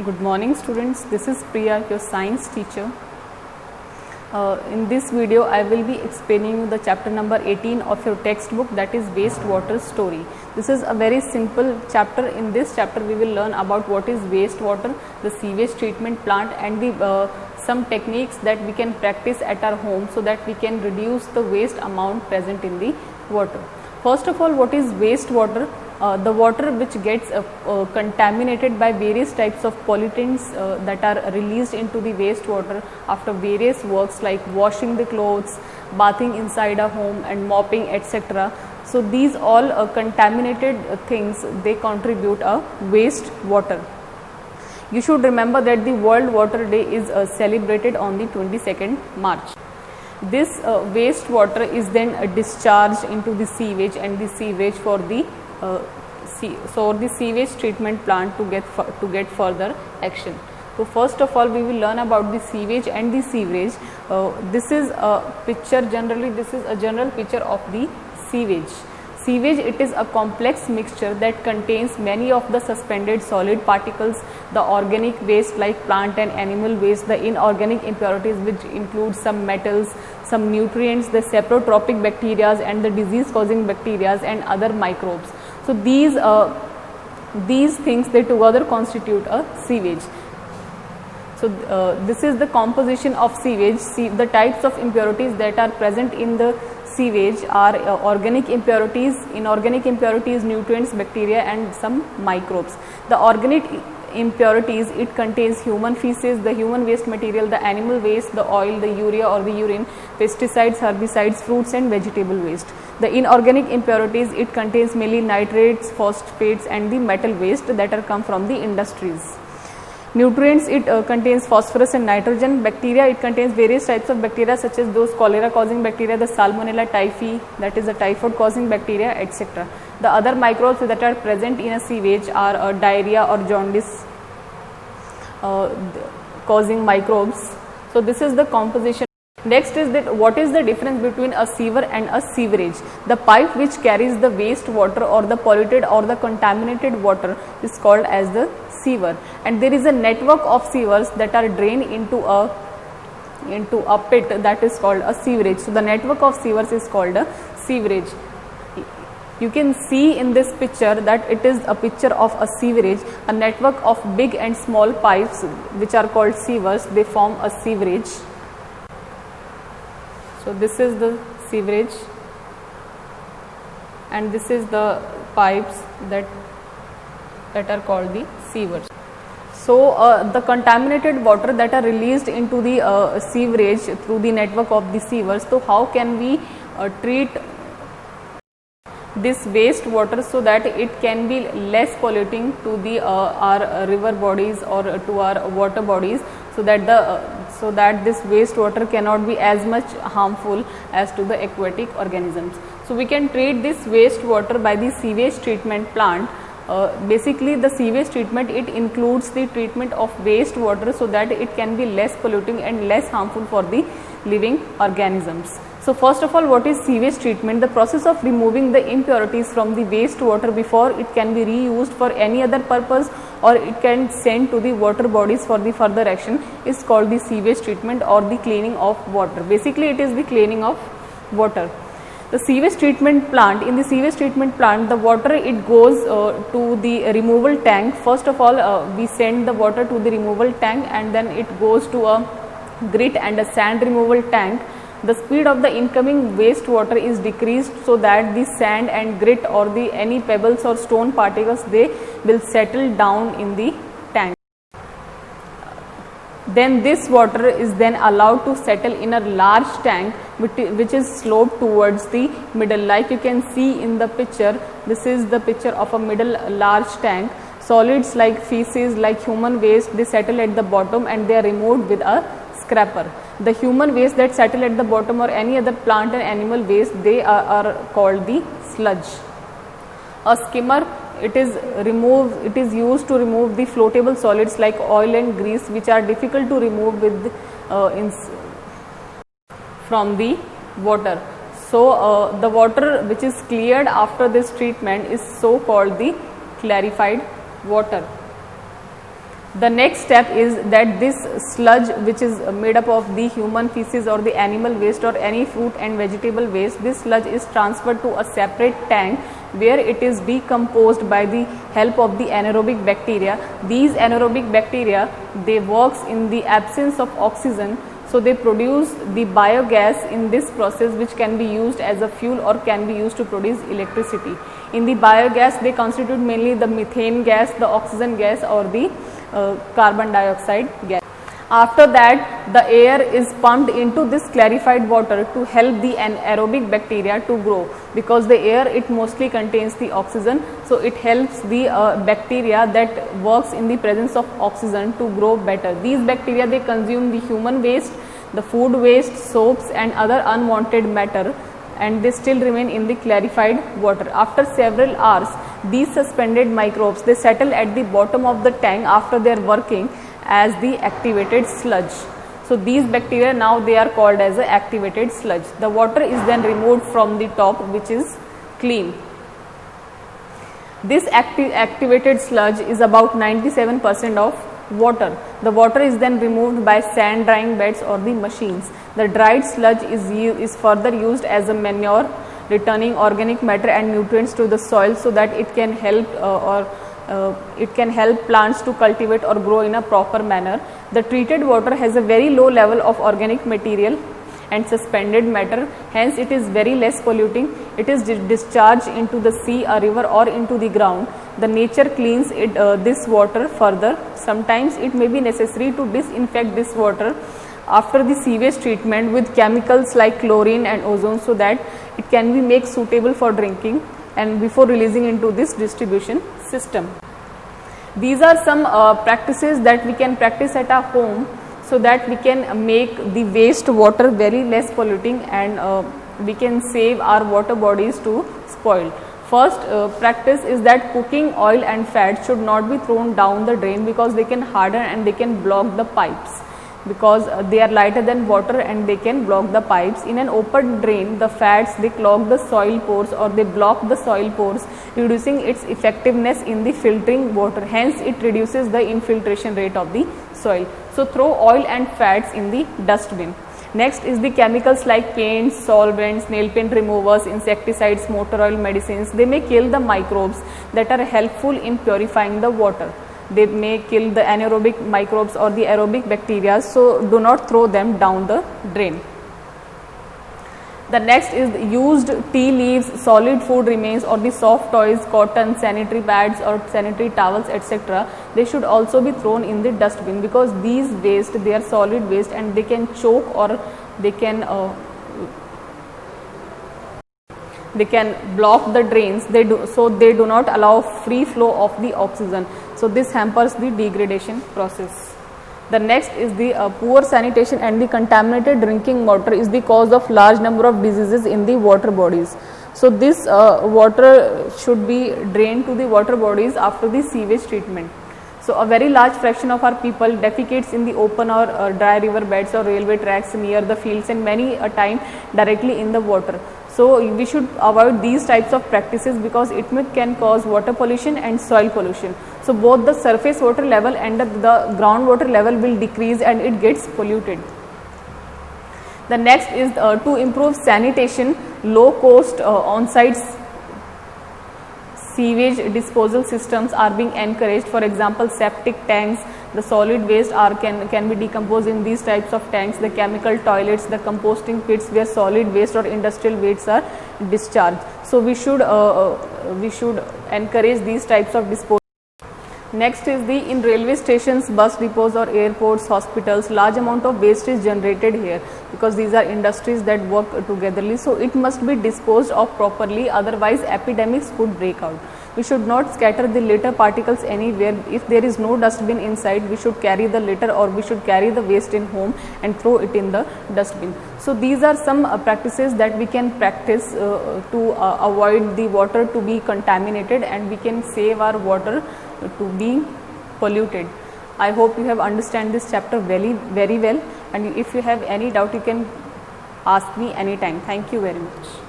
Good morning students, this is Priya, your science teacher. In this video I will be explaining you the chapter number 18 of your textbook, that is wastewater story. This is a very simple chapter. In this chapter we will learn about what is wastewater, the sewage treatment plant, and the some techniques that we can practice at our home so that we can reduce the waste amount present in the water. First of all, what is wastewater? The water which gets contaminated by various types of pollutants that are released into the wastewater after various works like washing the clothes, bathing inside a home and mopping, etc. So these all contaminated things, they contribute a wastewater. You should remember that the World Water Day is celebrated on the 22nd March. This wastewater is then discharged into the sewage and the sewage for the the sewage treatment plant to get further action. So first of all we will learn about the sewage and the sewerage. This is a picture, generally this is a general picture of the sewage. Sewage, it is a complex mixture that contains many of the suspended solid particles, the organic waste like plant and animal waste, the inorganic impurities which include some metals, some nutrients, the saprotrophic bacteria and the disease causing bacteria and other microbes. So these things, they together constitute a sewage. So this is the composition of sewage. The types of impurities that are present in the sewage are organic impurities, inorganic impurities, nutrients, bacteria and some microbes. The organic impurities, it contains human feces, the human waste material, the animal waste, the oil, the urea or the urine, pesticides, herbicides, fruits and vegetable waste. The inorganic impurities, it contains mainly nitrates, phosphates and the metal waste that are come from the industries. Nutrients, it contains phosphorus and nitrogen. Bacteria, it contains various types of bacteria such as those cholera causing bacteria, the Salmonella typhi, that is the typhoid causing bacteria, etc. The other microbes that are present in a sewage are diarrhea or jaundice causing microbes. So this is the composition. Next is that what is the difference between a sewer and a sewerage? The pipe which carries the waste water or the polluted or the contaminated water is called as the sewer, and there is a network of sewers that are drained into a pit, that is called a sewerage. So the network of sewers is called a sewerage. You can see in this picture that it is a picture of a sewerage, a network of big and small pipes which are called sewers, they form a sewerage. So this is the sewerage and this is the pipes that are called the sewers. So the contaminated water that are released into the sewerage through the network of the sewers. So how can we treat this wastewater so that it can be less polluting to the our river bodies or to our water bodies, so that this wastewater cannot be as much harmful as to the aquatic organisms. So we can treat this wastewater by the sewage treatment plant. Basically the sewage treatment, it includes the treatment of wastewater so that it can be less polluting and less harmful for the living organisms. So first of all, what is sewage treatment? The process of removing the impurities from the wastewater before it can be reused for any other purpose or it can send to the water bodies for the further action is called the sewage treatment or the cleaning of water. Basically it is the cleaning of water. The sewage treatment plant, in the sewage treatment plant, the water, it goes to the removal tank. First of all we send the water to the removal tank and then it goes to a grit and a sand removal tank. The speed of the incoming wastewater is decreased so that the sand and grit or the any pebbles or stone particles, they will settle down in the tank. Then this water is then allowed to settle in a large tank which is sloped towards the middle. Like you can see in the picture, this is the picture of a middle large tank. Solids like feces, like human waste, they settle at the bottom and they are removed with a scraper. The human waste that settle at the bottom or any other plant and animal waste, they are called the sludge. A skimmer, it is used to remove the floatable solids like oil and grease which are difficult to remove with from the water. So the water which is cleared after this treatment is so called the clarified water. The next step is that this sludge, which is made up of the human feces or the animal waste or any fruit and vegetable waste, this sludge is transferred to a separate tank where it is decomposed by the help of the anaerobic bacteria. These anaerobic bacteria, they works in the absence of oxygen, so they produce the biogas in this process, which can be used as a fuel or can be used to produce electricity. In the biogas, they constitute mainly the methane gas, the oxygen gas, or the carbon dioxide gas. After that, the air is pumped into this clarified water to help the anaerobic bacteria to grow, because the air, it mostly contains the oxygen, so it helps the bacteria that works in the presence of oxygen to grow better. These bacteria, they consume the human waste, the food waste, soaps and other unwanted matter, and they still remain in the clarified water. After several hours, these suspended microbes, they settle at the bottom of the tank after they are working as the activated sludge. So these bacteria, now they are called as a activated sludge. The water is then removed from the top, which is clean. This activated sludge is about 97% of water. The water is then removed by sand drying beds or the machines. The dried sludge is further used as a manure, returning organic matter and nutrients to the soil, so that it can help it can help plants to cultivate or grow in a proper manner. The treated water has a very low level of organic material and suspended matter, hence it is very less polluting. It is discharged into the sea, a river or into the ground. The nature cleans this water further. Sometimes it may be necessary to disinfect this water after the sewage treatment with chemicals like chlorine and ozone, so that it can be made suitable for drinking and before releasing into this distribution system. These are some practices that we can practice at our home, so that we can make the waste water very less polluting, and we can save our water bodies to spoil. First practice is that cooking oil and fat should not be thrown down the drain, because they can harden and they can block the pipes, because they are lighter than water and they can block the pipes. In an open drain, the fats, they clog the soil pores or they block the soil pores, reducing its effectiveness in the filtering water. Hence, it reduces the infiltration rate of the soil. So, throw oil and fats in the dustbin. Next is the chemicals like paints, solvents, nail paint removers, insecticides, motor oil, medicines. They may kill the microbes that are helpful in purifying the water. They may kill the anaerobic microbes or the aerobic bacteria, so do not throw them down the drain. The next is used tea leaves, solid food remains or the soft toys, cotton, sanitary pads or sanitary towels, etc. They should also be thrown in the dustbin, because these waste, they are solid waste and they can choke or they can block the drains. They do not allow free flow of the oxygen. So this hampers the degradation process. The next is the poor sanitation and the contaminated drinking water is the cause of large number of diseases in the water bodies. So this water should be drained to the water bodies after the sewage treatment. So a very large fraction of our people defecates in the open or dry river beds or railway tracks near the fields, and many a time directly in the water. So we should avoid these types of practices, because it can cause water pollution and soil pollution. So both the surface water level and the groundwater level will decrease and it gets polluted. The next is to improve sanitation, low cost on-site sewage disposal systems are being encouraged. For example, septic tanks, the solid waste can be decomposed in these types of tanks, the chemical toilets, the composting pits where solid waste or industrial wastes are discharged. So we should encourage these types of disposal. Next is in railway stations, bus depots or airports, hospitals, large amount of waste is generated here, because these are industries that work togetherly. So it must be disposed of properly, otherwise epidemics could break out. We should not scatter the litter particles anywhere. If there is no dustbin inside, we should carry the litter or we should carry the waste in home and throw it in the dustbin. So these are some practices that we can practice to avoid the water to be contaminated, and we can save our water to be polluted. I hope you have understand this chapter very well, and if you have any doubt, you can ask me anytime. Thank you very much.